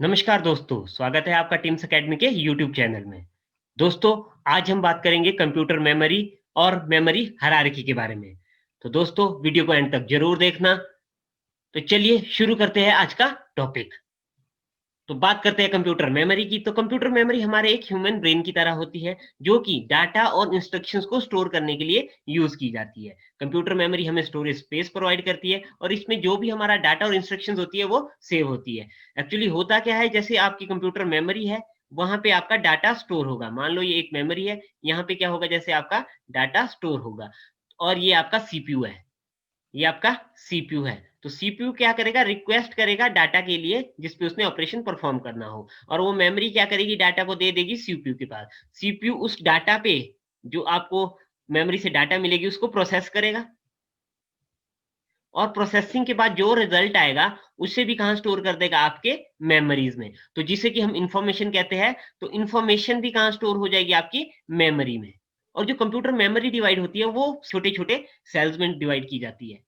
नमस्कार दोस्तों, स्वागत है आपका टीम्स अकेडमी के यूट्यूब चैनल में। दोस्तों, आज हम बात करेंगे कंप्यूटर मेमोरी और मेमोरी हायरार्की के बारे में। तो दोस्तों, वीडियो को एंड तक ज़रूर देखना। तो चलिए शुरू करते हैं आज का टॉपिक। तो बात करते हैं कंप्यूटर मेमोरी की। तो कंप्यूटर मेमोरी हमारे एक ह्यूमन ब्रेन की तरह होती है, जो कि डाटा और इंस्ट्रक्शंस को स्टोर करने के लिए यूज़ की जाती है। कंप्यूटर मेमोरी हमें स्टोरेज स्पेस प्रोवाइड करती है और इसमें जो भी हमारा डाटा और इंस्ट्रक्शंस होती है, वो सेव होती है। एक्चुअली होता क्या है, जैसे आपकी कंप्यूटर मेमोरी है, वहाँ पे आपका डाटा स्टोर होगा। मान लो ये एक मेमोरी है, यहाँ पे क्या होगा, जैसे आपका डाटा स्टोर होगा और ये आपका सीपीयू है। ये आपका सीपीयू है। तो सीपीयू क्या करेगा, रिक्वेस्ट करेगा डाटा के लिए जिस पे उसने ऑपरेशन परफॉर्म करना हो, और वो मेमोरी क्या करेगी, डाटा को दे देगी सीपीयू के पास। सीपीयू उस डाटा पे, जो आपको मेमोरी से डाटा मिलेगी, उसको प्रोसेस करेगा और प्रोसेसिंग के बाद जो रिजल्ट आएगा उसे भी कहाँ स्टोर कर देगा, आपके मेमोरीज में। तो जिसे कि हम इंफॉर्मेशन कहते हैं। तो इंफॉर्मेशन भी कहाँ स्टोर हो जाएगी, आपकी मेमोरी में। और जो कंप्यूटर मेमोरी डिवाइड होती है, वो छोटे छोटे सेल्स में डिवाइड की जाती है।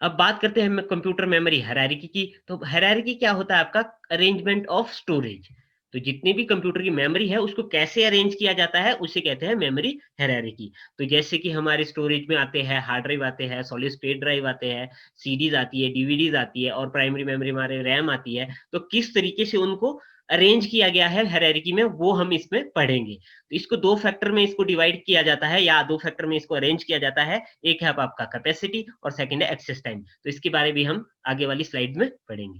अब बात करते हैं हम कंप्यूटर मेमोरी हायरार्की की। तो हायरार्की क्या होता है, आपका अरेंजमेंट ऑफ स्टोरेज। तो जितनी भी कंप्यूटर की मेमोरी है, उसको कैसे अरेंज किया जाता है, उसे कहते हैं मेमोरी हायरार्की। तो जैसे कि हमारे स्टोरेज में आते हैं, हार्ड ड्राइव आते हैं, सॉलिड स्टेट ड्राइव आते हैं, सीडीज आती है, डीवीडीज आती है और प्राइमरी मेमोरी हमारे रैम आती है। तो किस तरीके से उनको अरेंज किया गया है हायरार्की में, वो हम इसमें पढ़ेंगे। तो इसको 2 फैक्टर में इसको डिवाइड किया जाता है, या 2 फैक्टर में इसको अरेंज किया जाता है। एक है अब आपका कैपेसिटी और सेकंड है एक्सेस टाइम। तो इसके बारे में हम आगे वाली स्लाइड में पढ़ेंगे।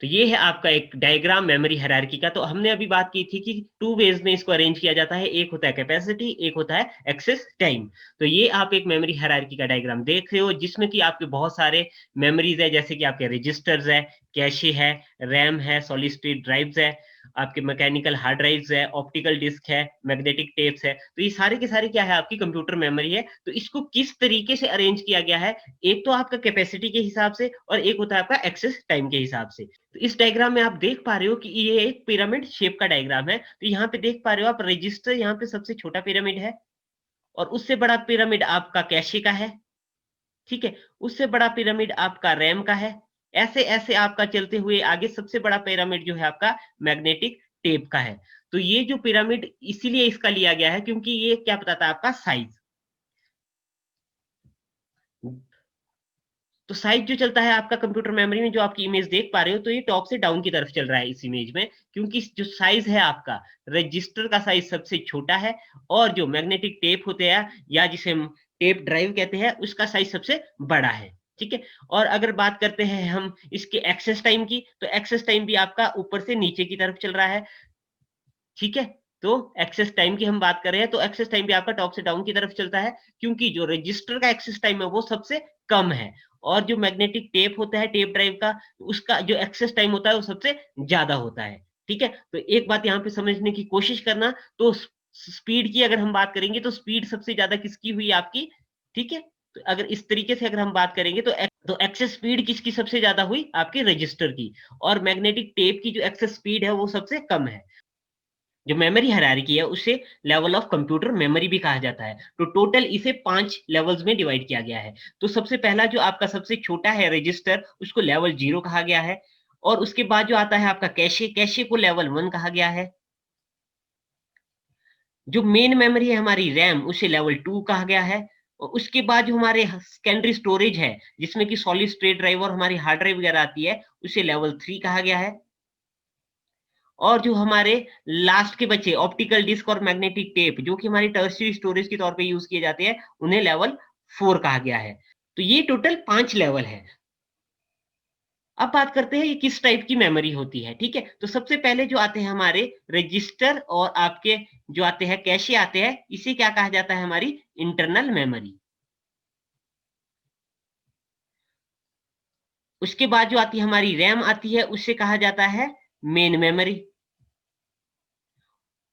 तो ये है आपका एक डायग्राम मेमोरी हायरार्की का। तो हमने अभी बात की थी कि 2 वेज़ में इसको अरेंज किया जाता है। एक होता है कैपेसिटी, एक होता है एक्सेस टाइम। तो ये आप एक मेमोरी हायरार्की का डायग्राम देख रहे हो, जिसमें कि आपके बहुत सारे मेमोरीज़ है, जैसे कि आपके रजिस्टर्स है, कैशे है, रैम है, सॉलिड स्टेट ड्राइव्स है, आपके मैकेनिकल हार्ड ड्राइव्स है, ऑप्टिकल डिस्क है, मैग्नेटिक टेप्स है। तो ये सारे के सारे क्या है, आपकी कंप्यूटर मेमोरी है। तो इसको किस तरीके से अरेंज किया गया है, एक तो आपका कैपेसिटी के हिसाब से और एक होता है आपका एक्सेस टाइम के हिसाब से। तो इस डायग्राम में आप देख पा रहे हो कि ये एक पिरामिड शेप का डायग्राम है। तो यहाँ पे देख पा रहे हो आप, रजिस्टर यहाँ पे सबसे छोटा पिरामिड है और उससे बड़ा पिरामिड आपका कैशे का है, ठीक है? उससे बड़ा पिरामिड आपका रैम का है। ऐसे-ऐसे आपका चलते हुए आगे सबसे बड़ा पिरामिड जो है आपका मैग्नेटिक टेप का है। तो ये जो पिरामिड इसीलिए इसका लिया गया है, क्योंकि ये क्या बताता है, आपका साइज़। तो साइज़ जो चलता है आपका कंप्यूटर मेमोरी में, जो आपकी इमेज देख पा रहे हो, तो ये टॉप से डाउन की तरफ चल रहा है इस इमेज में, क्योंकि जो साइज़ है आपका, रजिस्टर का साइज़ सबसे छोटा है और जो मैग्नेटिक टेप होते हैं, या जिसे हम टेप ड्राइव कहते हैं, उसका साइज़ सबसे बड़ा है, ठीक है? और अगर बात करते हैं हम इसके एक्सेस टाइम की, तो एक्सेस टाइम भी आपका ऊपर से नीचे की तरफ चल रहा है। ठीक है? तो एक्सेस टाइम की हम बात कर रहे हैं, तो एक्सेस टाइम भी आपका टॉप से डाउन की तरफ चलता है, क्योंकि जो रजिस्टर का एक्सेस टाइम है, वो सबसे कम है और जो मैग्नेटिक टेप होता है, टेप ड्राइव का, उसका जो एक्सेस टाइम होता है, वो सबसे ज़्यादा होता है। ठीक है? तो एक बात यहाँ पे समझने की कोशिश करना, तो स्पीड की अगर हम बात करेंगे, तो स्पीड सबसे ज़्यादा किसकी हुई, आपकी? ठीक है? तो अगर इस तरीके से अगर हम बात करेंगे, तो एक्सेस स्पीड किसकी सबसे ज़्यादा हुई? आपके रजिस्टर की। और मैग्नेटिक टेप की जो एक्सेस स्पीड है, वो सबसे कम है। जो मेमोरी हायरार्की है, उसे लेवल ऑफ कंप्यूटर मेमोरी भी कहा जाता है। तो टोटल इसे 5 लेवल्स में डिवाइड किया गया है। तो सबसे पहला जो आपका सबसे छोटा है रजिस्टर, उसको लेवल 0 कहा गया है और उसके बाद जो आता है आपका कैशे, कैशे को लेवल 1 कहा गया है। जो मेन मेमोरी है हमारी रैम, उसे लेवल 2 कहा गया है और उसके बाद जो हमारे सेकेंडरी स्टोरेज है, जिसमें कि सॉलिड स्टेट ड्राइव और हमारी हार्ड ड्राइव वगैरह आती है, उसे लेवल 3 कहा गया है। और जो हमारे लास्ट के बचे ऑप्टिकल डिस्क और मैग्नेटिक टेप, जो कि हमारी टर्शियरी स्टोरेज के तौर पे यूज़ किए जाते हैं, उन्हें लेवल 4 कहा गया है। तो ये टोटल 5 लेवल है। अब बात करते हैं ये किस टाइप की मेमोरी होती है, ठीक है? तो सबसे पहले जो आते हैं हमारे रजिस्टर और आपके जो आते हैं कैशे आते हैं, इसे क्या कहा जाता है, हमारी इंटरनल मेमोरी। उसके बाद जो आती है हमारी रैम आती है, उसे कहा जाता है मेन मेमोरी।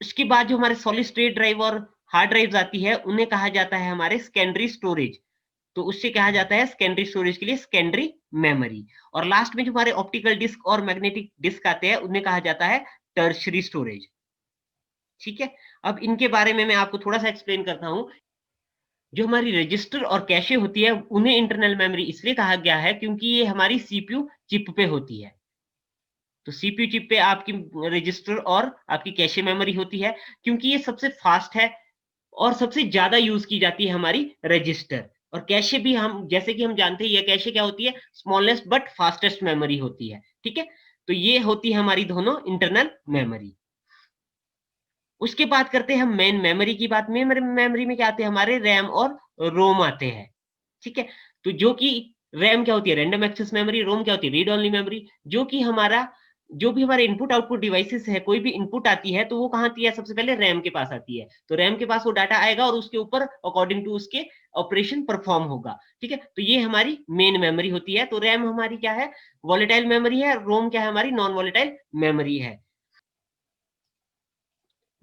उसके बाद जो हमारे सॉलिड स्टेट ड्राइव और हार्ड ड्राइव्स आती है, उन्हें कहा जाता है हमारे सेकेंडरी स्टोरेज। तो उससे कहा जाता है सेकेंडरी स्टोरेज के लिए सेकेंडरी मेमोरी। और लास्ट में जो हमारे ऑप्टिकल डिस्क और मैग्नेटिक डिस्क आते हैं, उन्हें कहा जाता है टर्शियरी स्टोरेज। ठीक है? अब इनके बारे में मैं आपको थोड़ा-सा एक्सप्लेन करता हूँ। जो हमारी रजिस्टर और कैशे होती है उन्हें इंटरनल मेमोरी इसलिए कहा गया है क्योंकि ये हमारी सीपीयू चिप पे होती है। तो सीपीयू चिप पे आपकी रजिस्टर और आपकी कैशे मेमोरी होती है, क्योंकि ये सबसे फास्ट है और सबसे ज़्यादा यूज़ की जाती है हमारी रजिस्टर। और कैशे भी हम जैसे कि हम जानते हैं ये कैशे क्या होती है? स्मॉलेस्ट बट फास्टेस्ट मेमोरी होती है, ठीक है? तो ये होती है हमारी दोनों इंटरनल मेमोरी। उसके बाद करते हैं हम मेन मेमोरी की बात। मेन मेमोरी में क्या आते हैं? हमारे रैम और रोम आते हैं, ठीक है? तो जो कि रैम क्या होती है? रैंडम एक्सेस मेमोरी, रोम क्या होती है? Read only memory. जो कि हमारा जो भी हमारे इनपुट आउटपुट डिवाइसेस है, कोई भी इनपुट आती है, तो वो कहाँ आती है? सबसे पहले रैम के पास आती है। तो रैम के पास वो डाटा आएगा और उसके ऊपर अकॉर्डिंग टू उसके ऑपरेशन परफॉर्म होगा, ठीक है? तो ये हमारी मेन मेमोरी होती है। तो रैम हमारी क्या है? वोलेटाइल मेमोरी है, रोम क्या है? हमारी नॉन वोलेटाइल मेमोरी है।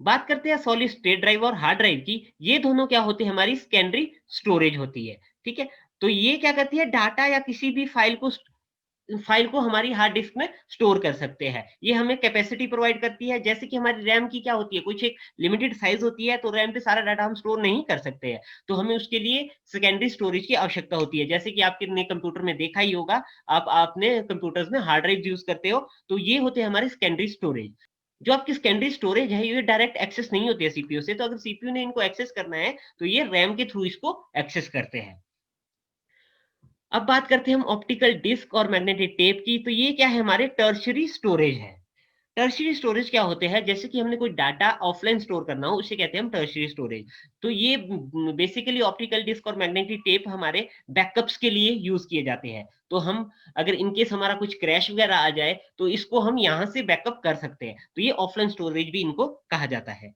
बात करते हैं सॉलिड स्टेट ड्राइव और हार्ड ड्राइव की। ये दोनों क्या होती है? हमारी सेकेंडरी स्टोरेज होती है, ठीक है? तो ये क्या करती है? डाटा या किसी भी फाइल को हमारी हार्ड डिस्क में स्टोर कर सकते हैं। ये हमें कैपेसिटी प्रोवाइड करती है। जैसे कि हमारी रैम की क्या होती है? कुछ एक लिमिटेड साइज होती है, तो रैम पे सारा डाटा हम स्टोर नहीं कर सकते हैं। तो हमें उसके लिए सेकेंडरी स्टोरेज की आवश्यकता होती है। जैसे कि आपने कंप्यूटर में देखा ही होगा, आपने कंप्यूटर्स में हार्ड ड्राइव यूज करते हो, तो ये होते हैं हमारे सेकेंडरी स्टोरेज। जो आपकी सेकेंडरी स्टोरेज है, ये डायरेक्ट एक्सेस नहीं होती है सीपीयू से। तो अगर सीपीयू ने इनको एक्सेस करना है, तो ये रैम के थ्रू इसको एक्सेस करते हैं। अब बात करते हैं हम ऑप्टिकल डिस्क और मैग्नेटिक टेप की। तो ये क्या है? हमारे टर्शियरी स्टोरेज है। टर्शियरी स्टोरेज क्या होते हैं? जैसे कि हमने कोई डाटा ऑफलाइन स्टोर करना हो, उसे कहते हैं हम टर्शियरी स्टोरेज। तो ये बेसिकली ऑप्टिकल डिस्क और मैग्नेटिक टेप हमारे बैकअप्स के लिए यूज किए जाते हैं। तो हम अगर इन केस हमारा कुछ क्रैश वगैरह आ जाए, तो इसको हम यहाँ से बैकअप कर सकते हैं। तो ये ऑफलाइन स्टोरेज भी इनको कहा जाता है।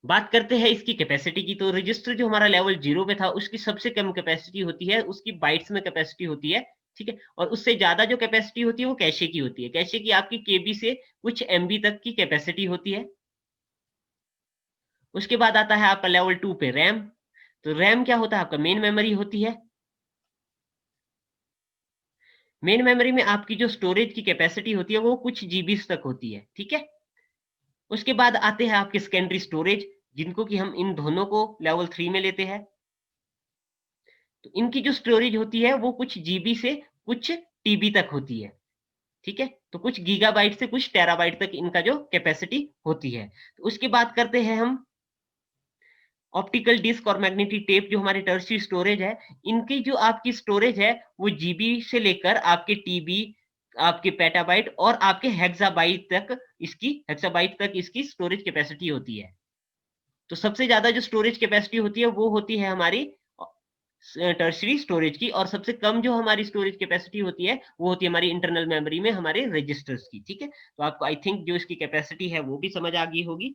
बात करते हैं इसकी कैपेसिटी की। तो रजिस्टर जो हमारा लेवल 0 पे था, उसकी सबसे कम कैपेसिटी होती है, उसकी बाइट्स में कैपेसिटी होती है, ठीक है? और उससे ज़्यादा जो कैपेसिटी होती है, वो कैशे की होती है। कैशे की आपकी केबी से कुछ एमबी तक की कैपेसिटी होती है। उसके बाद आता है आपका लेवल 2 पे रैम। तो रैम क्या होता है? आपका मेन मेमोरी होती है। मेन मेमोरी में आपकी जो स्टोरेज की कैपेसिटी होती है, वो कुछ जीबीज़ तक होती है, ठीक है? उसके बाद आते हैं आपके सेकेंडरी स्टोरेज, जिनको कि हम इन दोनों को लेवल 3 में लेते हैं। तो इनकी जो स्टोरेज होती है वो कुछ जीबी से कुछ टीबी तक होती है, ठीक है? तो कुछ गीगाबाइट से कुछ टेराबाइट तक इनका जो कैपेसिटी होती है। तो उसकी बात करते हैं हम ऑप्टिकल डिस्क और मैग्नेटिक टेप जो हमारे टर्शियरी स्टोरेज है, इनकी जो आपकी स्टोरेज है वो जीबी से लेकर आपके टीबी, आपके पेटाबाइट और आपके हेक्साबाइट तक इसकी स्टोरेज कैपेसिटी होती है। तो सबसे ज़्यादा जो स्टोरेज कैपेसिटी होती है वो होती है हमारी टर्शियरी स्टोरेज की, और सबसे कम जो हमारी स्टोरेज कैपेसिटी होती है वो होती है हमारी इंटरनल मेमोरी में हमारे रजिस्टर्स की, ठीक है? तो आपको आई थिंक जो इसकी कैपेसिटी है वो भी समझ आ गई होगी।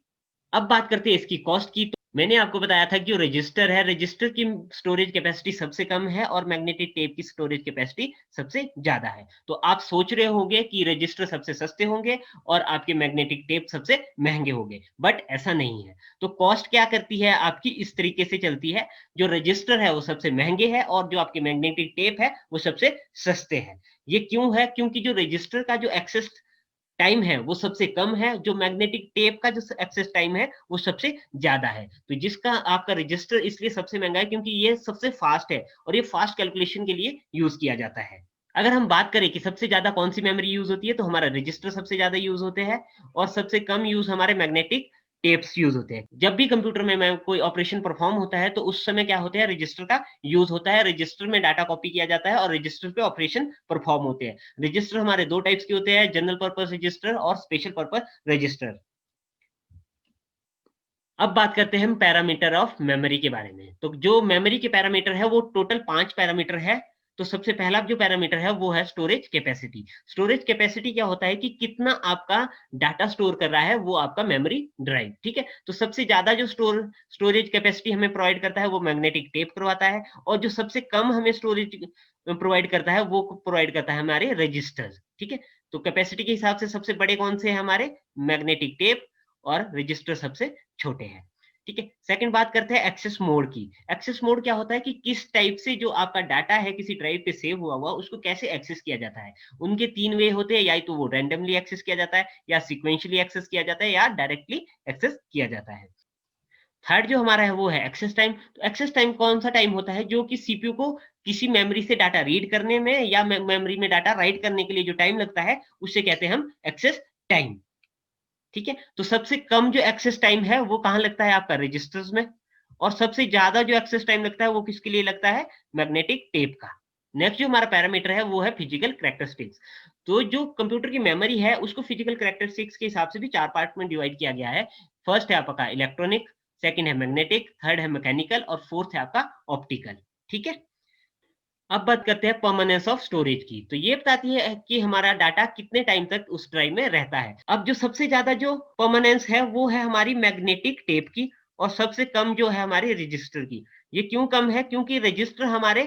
अब बात करते हैं इसकी कॉस्ट की। तो मैंने आपको बताया था कि जो रजिस्टर है, रजिस्टर की स्टोरेज कैपेसिटी सबसे कम है और मैग्नेटिक टेप की स्टोरेज कैपेसिटी सबसे ज़्यादा है। तो आप सोच रहे होंगे कि रजिस्टर सबसे सस्ते होंगे और आपके मैग्नेटिक टेप सबसे महँगे होंगे, बट ऐसा नहीं है। तो कॉस्ट क्या करती है आपकी? इस तरीके से चलती है, जो रजिस्टर है वो सबसे महँगे हैं और जो आपके मैग्नेटिक टेप है वो सबसे सस्ते हैं। ये क्यों है? क्योंकि जो रजिस्टर का जो एक्सेस टाइम है वो सबसे कम है, जो मैग्नेटिक टेप का जो एक्सेस टाइम है वो सबसे ज़्यादा है। तो जिसका आपका रजिस्टर इसलिए सबसे महँगा है क्योंकि ये सबसे फ़ास्ट है और ये फ़ास्ट कैलकुलेशन के लिए यूज़ किया जाता है। अगर हम बात करें कि सबसे ज़्यादा कौन-सी मेमोरी यूज़ होती है, तो हमारा रजिस्टर सबसे ज़्यादा यूज़ होते हैं और सबसे कम यूज़ हमारे मैग्नेटिक टेप्स यूज़ होते हैं। जब भी कंप्यूटर में कोई ऑपरेशन परफ़ॉर्म होता है, तो उस समय क्या होता है? रजिस्टर का यूज़ होता है। रजिस्टर में डाटा कॉपी किया जाता है और रजिस्टर पे ऑपरेशन परफ़ॉर्म होते हैं। रजिस्टर हमारे 2 टाइप्स के होते हैं, जनरल पर्पस रजिस्टर और स्पेशल पर्पस रजिस्टर। अब बात करते हैं हम पैरामीटर ऑफ मेमोरी के बारे में। तो जो मेमोरी के पैरामीटर है वो टोटल 5 पैरामीटर है। तो सबसे पहला जो पैरामीटर है वो है स्टोरेज कैपेसिटी। स्टोरेज कैपेसिटी क्या होता है कि कितना आपका डाटा स्टोर कर रहा है वो आपका मेमोरी ड्राइव, ठीक है? तो सबसे ज़्यादा जो स्टोरेज कैपेसिटी हमें प्रोवाइड करता है वो मैग्नेटिक टेप करवाता है, और जो सबसे कम हमें स्टोरेज प्रोवाइड करता है वो प्रोवाइड करता है हमारे रजिस्टर्स, ठीक है? तो कैपेसिटी के हिसाब से सबसे बड़े कौन से हैं हमारे? मैग्नेटिक टेप और रजिस्टर सबसे छोटे हैं, ठीक है? सेकंड बात करते हैं एक्सेस मोड की। एक्सेस मोड क्या होता है कि किस टाइप से जो आपका डाटा है किसी ड्राइव पे सेव हुआ हुआ, उसको कैसे एक्सेस किया जाता है। उनके 3 वे होते हैं, या तो वो रैंडमली एक्सेस किया जाता है, या सीक्वेंशियली एक्सेस किया जाता है, या डायरेक्टली एक्सेस किया जाता है। थर्ड जो हमारा है वो है एक्सेस टाइम। तो एक्सेस टाइम कौन सा टाइम होता है जो कि सीपीयू को किसी मेमोरी से डाटा रीड करने में या मेमोरी में डाटा राइट करने के लिए जो टाइम लगता है उसे कहते हैं हम एक्सेस टाइम। ठीक है, तो सबसे कम जो एक्सेस टाइम है वो कहां लगता है आपका रजिस्टर्स में, और सबसे ज्यादा जो एक्सेस टाइम लगता है वो किसके लिए लगता है, मैग्नेटिक टेप का। नेक्स्ट जो हमारा पैरामीटर है वो है फिजिकल कैरेक्टरिस्टिक्स। तो जो कंप्यूटर की मेमोरी है उसको फिजिकल कैरेक्टरिस्टिक्स के हिसाब से भी 4 पार्ट में डिवाइड किया गया है। फर्स्ट है आपका इलेक्ट्रॉनिक, सेकंड है मैग्नेटिक, थर्ड है मैकेनिकल और फोर्थ है आपका ऑप्टिकल। ठीक है, अब बात करते हैं परमानेंस ऑफ स्टोरेज की। तो ये बताती है कि हमारा डाटा कितने टाइम तक उस ड्राइव में रहता है। अब जो सबसे ज्यादा जो परमानेंस है वो है हमारी मैग्नेटिक टेप की, और सबसे कम जो है हमारे रजिस्टर की। ये क्यों कम है, क्योंकि रजिस्टर हमारे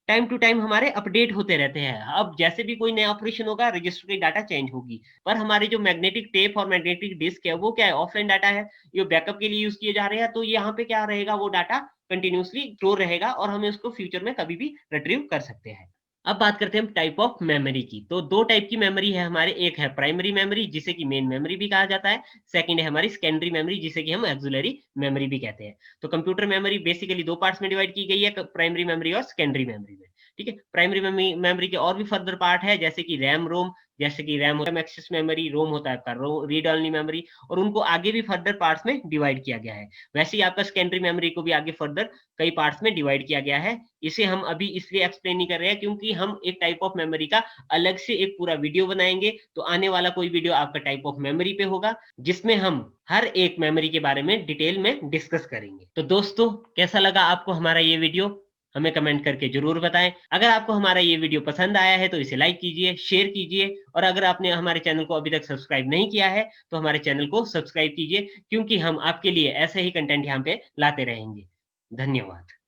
टाइम टू टाइम हमारे अपडेट होते रहते हैं। अब जैसे भी कोई नया ऑपरेशन होगा रजिस्टर की डाटा चेंज होगी। पर हमारे जो मैग्नेटिक टेप और मैग्नेटिक डिस्क है वो क्या है, ऑफलाइन डाटा है, ये बैकअप के लिए यूज किए जा रहे हैं। तो यहाँ पे क्या रहेगा, वो डाटा कंटिन्यूसली स्टोर रहेगा और हमें उसको फ्यूचर में कभी भी रिट्रीव कर सकते हैं। अब बात करते हैं हम टाइप ऑफ मेमोरी की। तो दो टाइप की मेमोरी है हमारे, एक है प्राइमरी मेमोरी जिसे कि मेन मेमोरी भी कहा जाता है, सेकंड है हमारी सेकेंडरी मेमोरी जिसे कि हम ऑक्सिलरी मेमोरी भी कहते हैं। तो कंप्यूटर मेमोरी बेसिकली दो पार्ट्स में डिवाइड की गई है, प्राइमरी मेमोरी और सेकेंडरी मेमोरी में। ठीक है, प्राइमरी मेमोरी के और भी फर्दर पार्ट है, जैसे कि रैम रोम। जैसे कि रैम होता है एक्सेस मेमोरी, रोम होता है आपका रीड ओनली मेमोरी, और उनको आगे भी फर्दर पार्ट्स में डिवाइड किया गया है। वैसे ही आपका सेकेंडरी मेमोरी को भी आगे फर्दर कई पार्ट्स में डिवाइड किया गया है। इसे हम अभी इसलिए एक्सप्लेन नहीं कर रहे हैं क्योंकि हम एक टाइप ऑफ मेमोरी का अलग से एक पूरा वीडियो बनाएंगे। तो आने वाला कोई वीडियो आपका टाइप ऑफ मेमोरी पे होगा, जिसमें हम हर एक मेमोरी के बारे में डिटेल में डिस्कस करेंगे। तो दोस्तों, कैसा लगा आपको हमारा ये वीडियो, हमें कमेंट करके जरूर बताएं। अगर आपको हमारा ये वीडियो पसंद आया है तो इसे लाइक कीजिए, शेयर कीजिए, और अगर आपने हमारे चैनल को अभी तक सब्सक्राइब नहीं किया है तो हमारे चैनल को सब्सक्राइब कीजिए, क्योंकि हम आपके लिए ऐसे ही कंटेंट यहाँ पे लाते रहेंगे। धन्यवाद।